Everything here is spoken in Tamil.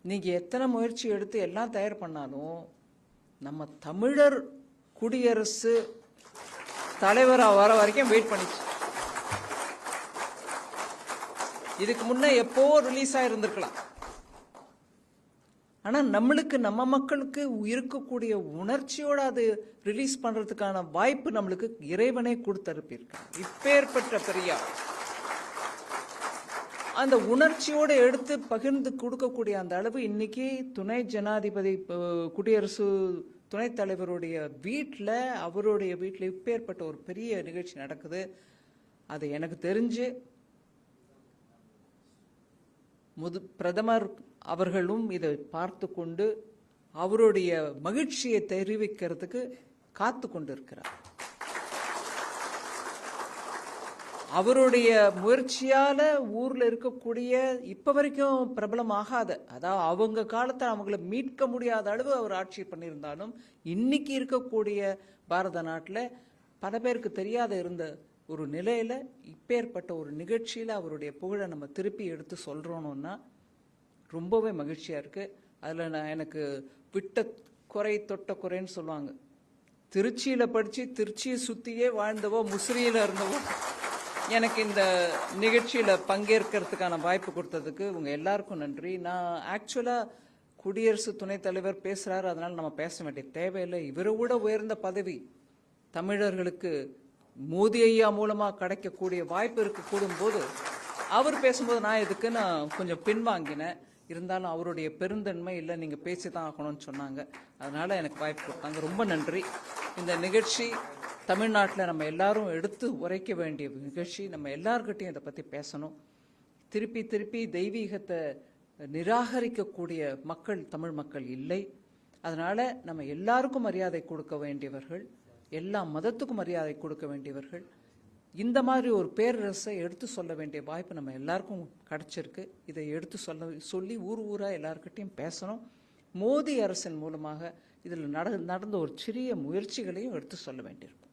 நீங்கள் எத்தனை முயற்சி எடுத்து எல்லாம் தயார் பண்ணாலும் நம்ம தமிழர் குடியரசு தலைவராக வர வரைக்கும் வெயிட் பண்ணிச்சு. இதுக்கு முன்னே எப்போ ரிலீஸ் ஆகிருந்திருக்கலாம். ஆனால் நம்மளுக்கு, நம்ம மக்களுக்கு இருக்கக்கூடிய உணர்ச்சியோடு அது ரிலீஸ் பண்ணுறதுக்கான வாய்ப்பு நம்மளுக்கு இறைவனே கொடுத்தருப்பியிருக்காங்க. இப்பேற்பட்ட பெரியார் அந்த உணர்ச்சியோடு எடுத்து பகிர்ந்து கொடுக்கக்கூடிய அந்த அளவு இன்னைக்கு துணை ஜனாதிபதி, குடியரசு துணைத் தலைவருடைய வீட்டில், அவருடைய வீட்டில் இப்பேற்பட்ட ஒரு பெரிய நிகழ்ச்சி நடக்குது. அது எனக்கு தெரிஞ்சு பிரதமர் அவர்களும் இதை பார்த்து கொண்டு அவருடைய மகிழ்ச்சியை தெரிவிக்கிறதுக்கு காத்து கொண்டு இருக்கிறார். அவருடைய முயற்சியால ஊர்ல இருக்கக்கூடிய இப்ப வரைக்கும் பிரபலம் ஆகாத, அதாவது அவங்க காலத்தை அவங்களை மீட்க முடியாத அளவு அவர் ஆட்சி பண்ணியிருந்தாலும் இன்னைக்கு இருக்கக்கூடிய பாரத நாட்டில் பல பேருக்கு தெரியாத இருந்த ஒரு நிலையில இப்பேற்பட்ட ஒரு நிகழ்ச்சியில அவருடைய புகழை நம்ம திருப்பி எடுத்து சொல்றோம்னா ரொம்பவே மகிழ்ச்சியா இருக்கு. அதுல நான் எனக்கு விட்ட குறை தொட்ட குறைன்னு சொல்லுவாங்க. திருச்சியில படிச்சு திருச்சியை சுத்தியே வாழ்ந்தவோ, முசிறியில இருந்தவோ எனக்கு இந்த நிகழ்ச்சியில பங்கேற்கிறதுக்கான வாய்ப்பு கொடுத்ததுக்கு உங்க எல்லாருக்கும் நன்றி. நான் ஆக்சுவலா குடியரசு துணைத் தலைவர் பேசுறாரு, அதனால நம்ம பேச வேண்டிய தேவையில்லை. இவரை விட உயர்ந்த பதவி தமிழர்களுக்கு மோடி ஐயா மூலமா கிடைக்கக்கூடிய வாய்ப்பு இருக்க கூடும் போது அவர் பேசும்போது நான் இதுக்கு நான் கொஞ்சம் பின்வாங்கினேன். இருந்தாலும் அவருடைய பெருந்தன்மை இல்லை, நீங்க பேசிதான் ஆகணும்னு சொன்னாங்க. அதனால எனக்கு வாய்ப்பு கொடுத்தாங்க. ரொம்ப நன்றி. இந்த நிகழ்ச்சி தமிழ்நாட்டில் நம்ம எல்லாரும் எடுத்து உரைக்க வேண்டிய நிகழ்ச்சி. நம்ம எல்லார்கிட்டையும் இதை பற்றி பேசணும். திருப்பி திருப்பி தெய்வீகத்தை நிராகரிக்கக்கூடிய மக்கள் தமிழ் மக்கள் இல்லை. அதனால நம்ம எல்லாருக்கும் மரியாதை கொடுக்க வேண்டியவர்கள், எல்லா மதத்துக்கும் மரியாதை கொடுக்க வேண்டியவர்கள். இந்த மாதிரி ஒரு பேரரசை எடுத்து சொல்ல வேண்டிய வாய்ப்பு நம்ம எல்லாருக்கும் கிடைச்சிருக்கு. இதை எடுத்து சொல்லி ஊர் ஊரா எல்லார்கிட்டையும் பேசணும். மோடி அரசின் மூலமாக இதில் நடந்த ஒரு சிறிய முயற்சிகளையும் எடுத்து சொல்ல வேண்டியிருக்கும்.